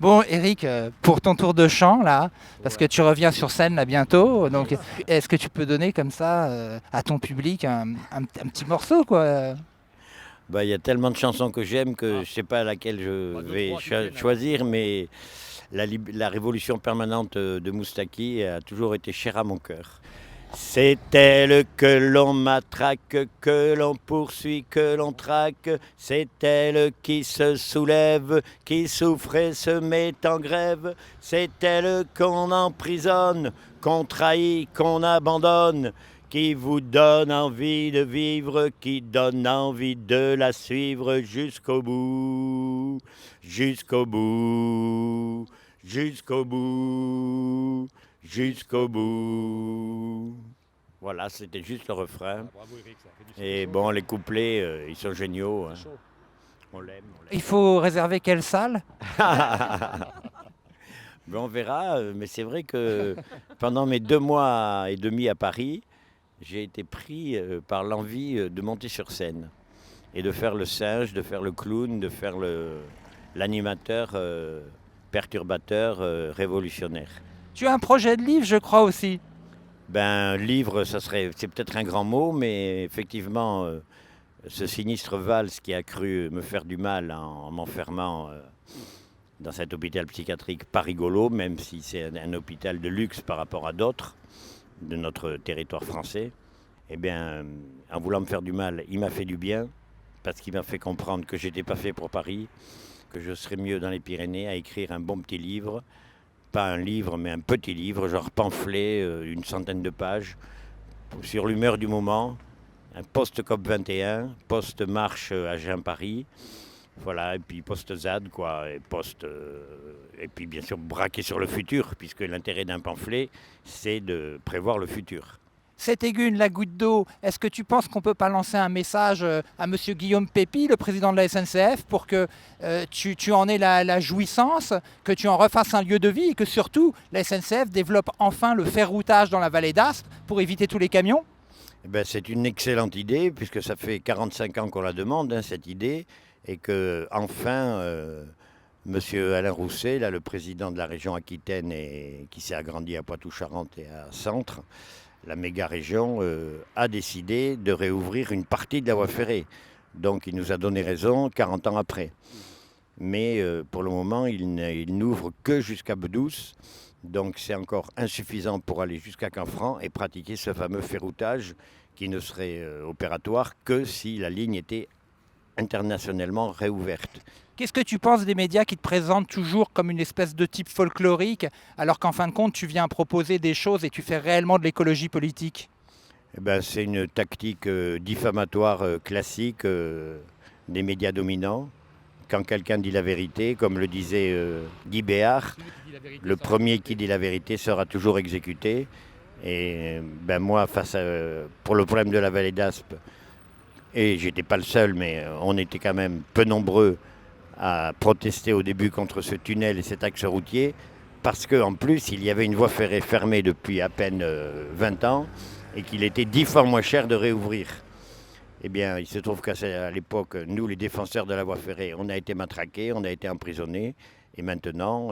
Bon, Eric, pour ton tour de chant, là, parce que Ouais. tu reviens sur scène là bientôt, donc est-ce que tu peux donner comme ça à ton public un petit morceau, quoi? Bah, il y a tellement de chansons que j'aime que je sais pas laquelle je vais choisir, mais la révolution permanente de Moustaki a toujours été chère à mon cœur. C'est elle que l'on matraque, que l'on poursuit, que l'on traque. C'est elle qui se soulève, qui souffre et se met en grève. C'est elle qu'on emprisonne, qu'on trahit, qu'on abandonne, qui vous donne envie de vivre, qui donne envie de la suivre jusqu'au bout, jusqu'au bout, jusqu'au bout, jusqu'au bout. Voilà, c'était juste le refrain. Bravo Eric, ça fait du son Et chaud. bon, les couplets, ils sont géniaux, C'est hein. chaud. On l'aime, on Il faut réserver quelle salle? l'aime. Mais on verra, mais c'est vrai que pendant mes 2 mois et demi à Paris, j'ai été pris par l'envie de monter sur scène et de faire le singe, de faire le clown, de faire l'animateur perturbateur révolutionnaire. Tu as un projet de livre, je crois aussi. Ben, livre, c'est peut-être un grand mot, mais effectivement, ce sinistre valse qui a cru me faire du mal en m'enfermant dans cet hôpital psychiatrique pas rigolo, même si c'est un hôpital de luxe par rapport à d'autres de notre territoire français, eh bien, en voulant me faire du mal, il m'a fait du bien, parce qu'il m'a fait comprendre que j'étais pas fait pour Paris, que je serais mieux dans les Pyrénées à écrire un bon petit livre, pas un livre, mais un petit livre, genre pamphlet, une centaine de pages, sur l'humeur du moment, un post-COP 21, post-marche à Jean-Paris, voilà, et puis post-ZAD, quoi, et puis bien sûr braquer sur le futur, puisque l'intérêt d'un pamphlet, c'est de prévoir le futur. Cette aiguille, la goutte d'eau, est-ce que tu penses qu'on ne peut pas lancer un message à Monsieur Guillaume Pépi, le président de la SNCF, pour que tu en aies la jouissance, que tu en refasses un lieu de vie et que surtout la SNCF développe enfin le ferroutage dans la vallée d'Aspe pour éviter tous les camions? Eh ben, c'est une excellente idée, puisque ça fait 45 ans qu'on la demande, hein, cette idée, et que enfin, Monsieur Alain Rousset, là, le président de la région Aquitaine, et qui s'est agrandi à Poitou-Charentes et à Centre, la méga région, a décidé de réouvrir une partie de la voie ferrée. Donc il nous a donné raison 40 ans après. Mais pour le moment, il n'ouvre que jusqu'à Bedouce. Donc c'est encore insuffisant pour aller jusqu'à Canfranc et pratiquer ce fameux ferroutage qui ne serait opératoire que si la ligne était internationalement réouverte. Qu'est-ce que tu penses des médias qui te présentent toujours comme une espèce de type folklorique, alors qu'en fin de compte, tu viens proposer des choses et tu fais réellement de l'écologie politique? Eh ben, c'est une tactique diffamatoire classique des médias dominants. Quand quelqu'un dit la vérité, comme le disait Guy Béard, le premier qui dit la vérité sera toujours exécuté. Et ben moi, pour le problème de la vallée d'Aspe, et j'étais pas le seul, mais on était quand même peu nombreux à protester au début contre ce tunnel et cet axe routier, parce qu'en plus, il y avait une voie ferrée fermée depuis à peine 20 ans et qu'il était 10 fois moins cher de réouvrir. Eh bien, il se trouve qu'à l'époque, nous, les défenseurs de la voie ferrée, on a été matraqués, on a été emprisonnés. Et maintenant,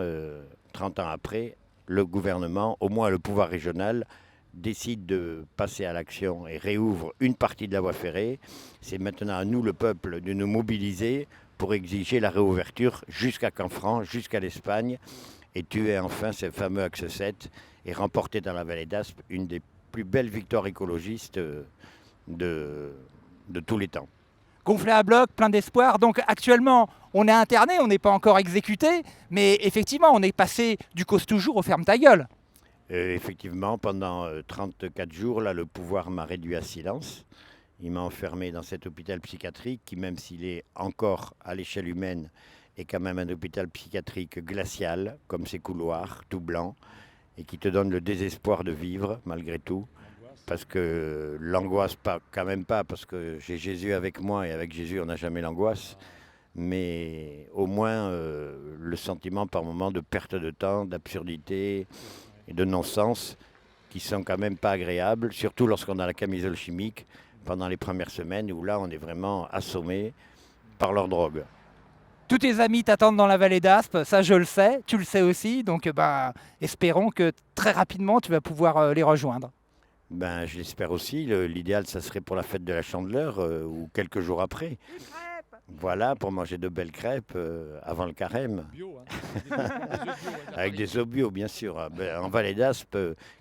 30 ans après, le gouvernement, au moins le pouvoir régional, décide de passer à l'action et réouvre une partie de la voie ferrée. C'est maintenant à nous, le peuple, de nous mobiliser pour exiger la réouverture jusqu'à Canfranc, jusqu'à l'Espagne, et tuer enfin ce fameux axe 7 et remporter dans la vallée d'Aspe une des plus belles victoires écologistes de, de tous les temps. Gonflé à bloc, plein d'espoir. Donc actuellement, on est interné, on n'est pas encore exécuté, mais effectivement, on est passé du cause toujours au ferme ta gueule. Effectivement, pendant 34 jours, là, le pouvoir m'a réduit à silence. Il m'a enfermé dans cet hôpital psychiatrique qui, même s'il est encore à l'échelle humaine, est quand même un hôpital psychiatrique glacial, comme ses couloirs, tout blancs, et qui te donne le désespoir de vivre, malgré tout. Parce que l'angoisse, pas, quand même pas, parce que j'ai Jésus avec moi, et avec Jésus, on n'a jamais l'angoisse. Mais au moins, le sentiment par moment de perte de temps, d'absurdité et de non-sens, qui sont quand même pas agréables, surtout lorsqu'on a la camisole chimique, pendant les premières semaines, où là, on est vraiment assommé par leur drogue. Tous tes amis t'attendent dans la vallée d'Aspe, ça je le sais, tu le sais aussi, donc espérons que très rapidement tu vas pouvoir les rejoindre. Ben, je l'espère aussi. L'idéal, ça serait pour la fête de la Chandeleur ou quelques jours après. Voilà, pour manger de belles crêpes avant le carême. Bio, hein. Avec des œufs bio, bien sûr. Ah, ben, en Vallée d'Aspe,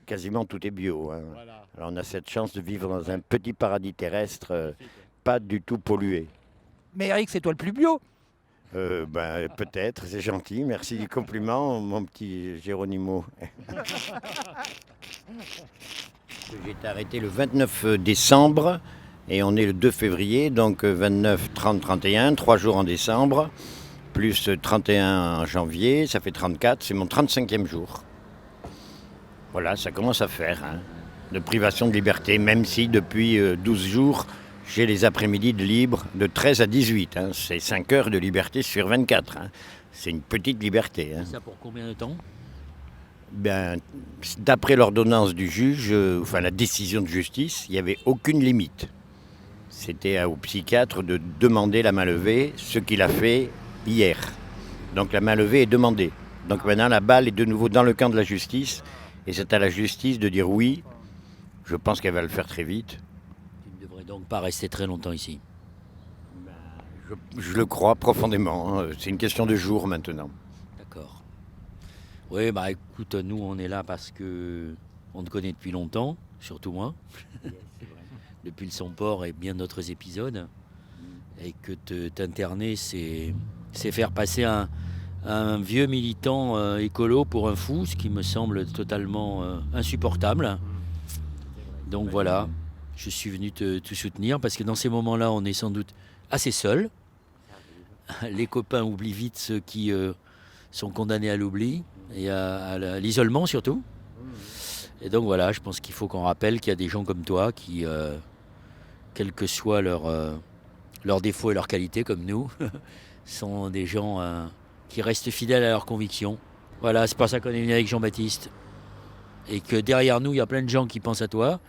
quasiment tout est bio, hein. Voilà. Alors, on a cette chance de vivre dans un petit paradis terrestre, pas du tout pollué. Mais Eric, c'est toi le plus bio. Ben, peut-être, c'est gentil. Merci du compliment, mon petit Géronimo. J'ai été arrêté le 29 décembre et on est le 2 février, donc 29, 30, 31, 3 jours en décembre, plus 31 en janvier, ça fait 34, c'est mon 35e jour. Voilà, ça commence à faire, hein, de privation de liberté, même si depuis 12 jours, j'ai les après-midi de libre de 13 à 18. Hein, c'est 5 heures de liberté sur 24. Hein. C'est une petite liberté. Hein. Ça pour combien de temps? Ben, d'après l'ordonnance du juge, enfin la décision de justice, il n'y avait aucune limite. C'était au psychiatre de demander la mainlevée, ce qu'il a fait hier. Donc la mainlevée est demandée. Donc maintenant la balle est de nouveau dans le camp de la justice et c'est à la justice de dire oui. Je pense qu'elle va le faire très vite. Tu ne devrais donc pas rester très longtemps ici. Je le crois profondément. Hein. C'est une question de jours maintenant. D'accord. Oui, bah écoute, nous on est là parce que on te connaît depuis longtemps, surtout moi. Depuis le Somport et bien d'autres épisodes. Et que t'interner, c'est faire passer un vieux militant écolo pour un fou, ce qui me semble totalement insupportable. Donc voilà, je suis venu te soutenir parce que dans ces moments-là, on est sans doute assez seul. Les copains oublient vite ceux qui sont condamnés à l'oubli et à l'isolement surtout. Et donc voilà, je pense qu'il faut qu'on rappelle qu'il y a des gens comme toi qui, quels que soient leurs défauts et leurs qualités comme nous, sont des gens qui restent fidèles à leurs convictions. Voilà, c'est pour ça qu'on est venu avec Jean-Baptiste. Et que derrière nous, il y a plein de gens qui pensent à toi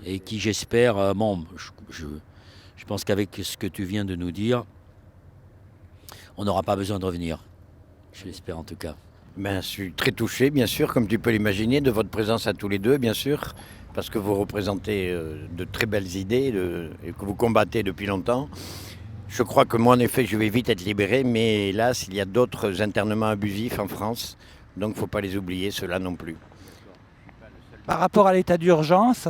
et qui, j'espère, bon, je pense qu'avec ce que tu viens de nous dire, on n'aura pas besoin de revenir. Je l'espère en tout cas. Ben, je suis très touché, bien sûr, comme tu peux l'imaginer, de votre présence à tous les deux, bien sûr, parce que vous représentez de très belles idées et que vous combattez depuis longtemps. Je crois que moi, en effet, je vais vite être libéré, mais hélas, il y a d'autres internements abusifs en France, donc il ne faut pas les oublier, ceux-là non plus. Par rapport à l'état d'urgence,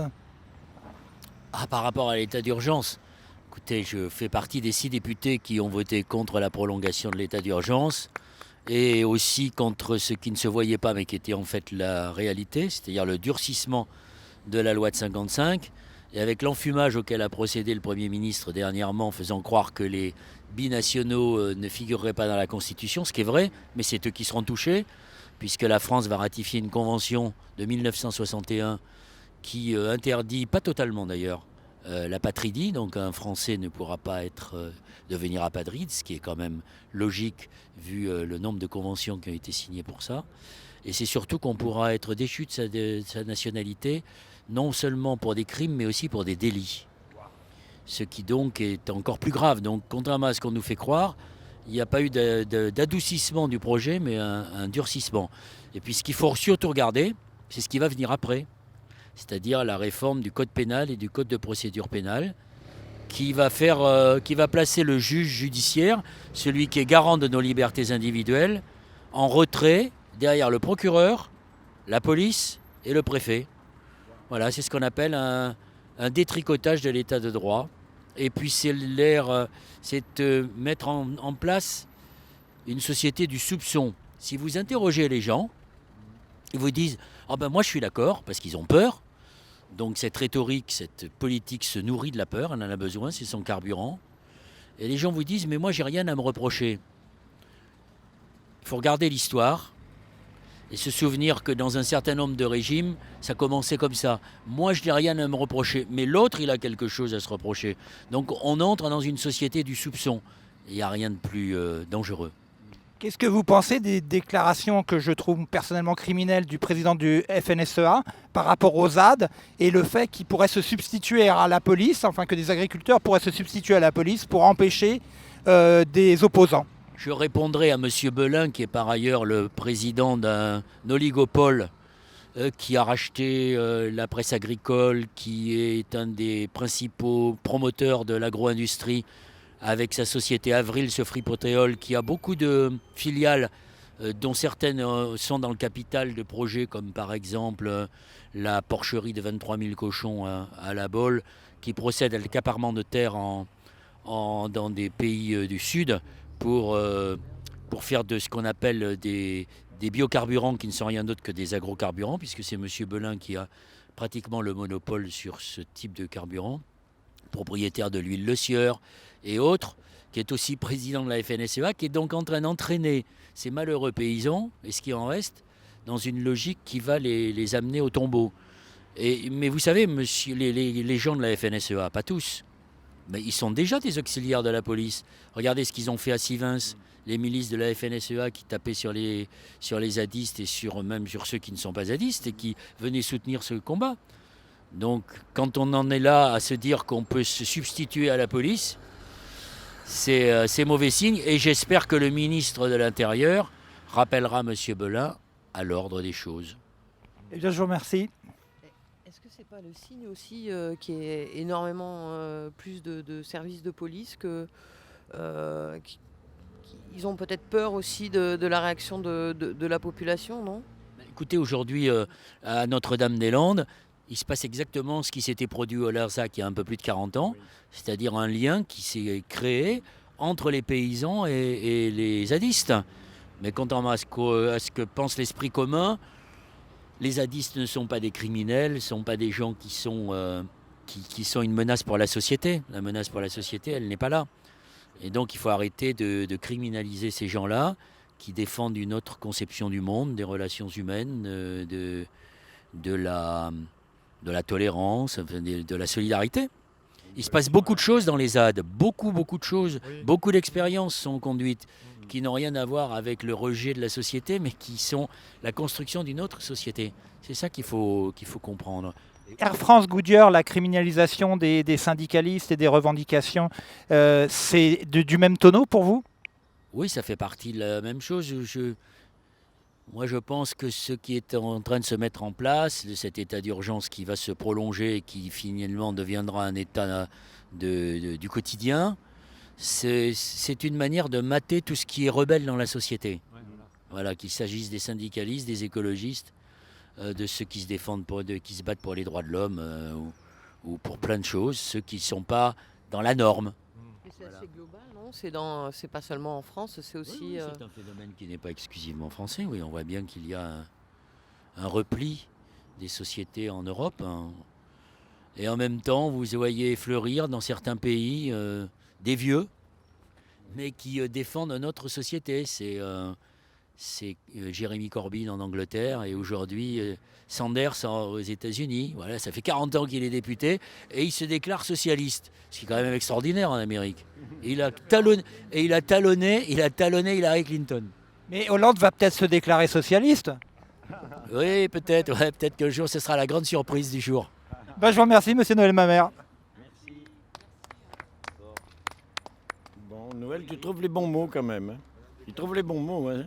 Par rapport à l'état d'urgence, écoutez, je fais partie des 6 députés qui ont voté contre la prolongation de l'état d'urgence et aussi contre ce qui ne se voyait pas mais qui était en fait la réalité, c'est-à-dire le durcissement de la loi de 55. Et avec l'enfumage auquel a procédé le Premier ministre dernièrement, faisant croire que les binationaux ne figureraient pas dans la Constitution, ce qui est vrai, mais c'est eux qui seront touchés, puisque la France va ratifier une convention de 1961 qui interdit, pas totalement d'ailleurs, l'apatridie. Donc un Français ne pourra pas devenir apatride, ce qui est quand même logique vu le nombre de conventions qui ont été signées pour ça. Et c'est surtout qu'on pourra être déchu de sa nationalité, non seulement pour des crimes, mais aussi pour des délits. Ce qui donc est encore plus grave. Donc, contrairement à ce qu'on nous fait croire, il n'y a pas eu d'adoucissement du projet, mais un durcissement. Et puis ce qu'il faut surtout regarder, c'est ce qui va venir après. C'est-à-dire la réforme du code pénal et du code de procédure pénale, qui va placer le juge judiciaire, celui qui est garant de nos libertés individuelles, en retrait derrière le procureur, la police et le préfet. Voilà, c'est ce qu'on appelle un détricotage de l'état de droit. Et puis c'est mettre en place une société du soupçon. Si vous interrogez les gens, ils vous disent « Ah ben moi je suis d'accord » parce qu'ils ont peur. Donc cette rhétorique, cette politique se nourrit de la peur, elle en a besoin, c'est son carburant. Et les gens vous disent « Mais moi j'ai rien à me reprocher ». Il faut regarder l'histoire et se souvenir que dans un certain nombre de régimes, ça commençait comme ça. Moi, je n'ai rien à me reprocher, mais l'autre, il a quelque chose à se reprocher. Donc, on entre dans une société du soupçon. Il n'y a rien de plus dangereux. qu'est-ce que vous pensez des déclarations que je trouve personnellement criminelles du président du FNSEA par rapport aux ZAD et le fait qu'il pourrait se substituer à la police, enfin que des agriculteurs pourraient se substituer à la police pour empêcher des opposants? Je répondrai à M. Belin, qui est par ailleurs le président d'un oligopole qui a racheté la presse agricole, qui est un des principaux promoteurs de l'agro-industrie, avec sa société Avril, ce fripotéol, qui a beaucoup de filiales, dont certaines sont dans le capital de projets, comme par exemple la porcherie de 23 000 cochons à La Baule, qui procède à l'accaparement de terres dans des pays du Sud pour faire de ce qu'on appelle des biocarburants qui ne sont rien d'autre que des agrocarburants, puisque c'est M. Belin qui a pratiquement le monopole sur ce type de carburant, propriétaire de l'huile Le Sieur et autres, qui est aussi président de la FNSEA, qui est donc en train d'entraîner ces malheureux paysans, et ce qui en reste, dans une logique qui va les amener au tombeau. Mais vous savez, monsieur, les gens de la FNSEA, pas tous, mais ils sont déjà des auxiliaires de la police. Regardez ce qu'ils ont fait à Sivins, les milices de la FNSEA qui tapaient sur les zadistes et même sur ceux qui ne sont pas zadistes et qui venaient soutenir ce combat. Donc quand on en est là à se dire qu'on peut se substituer à la police, c'est mauvais signe. Et j'espère que le ministre de l'Intérieur rappellera M. Belin à l'ordre des choses. Eh bien, je vous remercie. Est-ce que c'est pas le signe aussi qu'il y ait énormément plus de services de police ils ont peut-être peur aussi de la réaction de la population, non? Écoutez, aujourd'hui, à Notre-Dame-des-Landes, il se passe exactement ce qui s'était produit au Larzac il y a un peu plus de 40 ans, c'est-à-dire un lien qui s'est créé entre les paysans et les zadistes. Mais contrairement à ce que pense l'esprit commun, les zadistes ne sont pas des criminels, ne sont pas des gens qui sont une menace pour la société. La menace pour la société, elle n'est pas là. Et donc il faut arrêter de criminaliser ces gens-là qui défendent une autre conception du monde, des relations humaines, de la tolérance, de la solidarité. Il se passe beaucoup de choses dans les ZAD, beaucoup de choses, beaucoup d'expériences sont conduites qui n'ont rien à voir avec le rejet de la société, mais qui sont la construction d'une autre société. C'est ça qu'il faut comprendre. Air France Goodyear, la criminalisation des syndicalistes et des revendications, c'est du même tonneau pour vous? Oui, ça fait partie de la même chose. Moi, je pense que ce qui est en train de se mettre en place, de cet état d'urgence qui va se prolonger et qui finalement deviendra un état du quotidien, c'est une manière de mater tout ce qui est rebelle dans la société. Voilà, qu'il s'agisse des syndicalistes, des écologistes, de ceux qui se défendent, qui se battent pour les droits de l'homme ou pour plein de choses, ceux qui ne sont pas dans la norme. Et c'est assez global, non? C'est pas seulement en France, c'est aussi... Oui, c'est un phénomène qui n'est pas exclusivement français. Oui, on voit bien qu'il y a un repli des sociétés en Europe. Et en même temps, vous voyez fleurir dans certains pays des vieux, mais qui défendent notre société. C'est Jeremy Corbyn en Angleterre et aujourd'hui Sanders aux États-Unis. Voilà, ça fait 40 ans qu'il est député et il se déclare socialiste, ce qui est quand même extraordinaire en Amérique. Et il a talonné Hillary Clinton. Mais Hollande va peut-être se déclarer socialiste. Oui, peut-être. Ouais, peut-être qu'un jour, ce sera la grande surprise du jour. Je vous remercie, monsieur Noël Mamère. Merci. Bon, Noël, tu trouves les bons mots quand même. Hein. Tu trouves les bons mots, hein.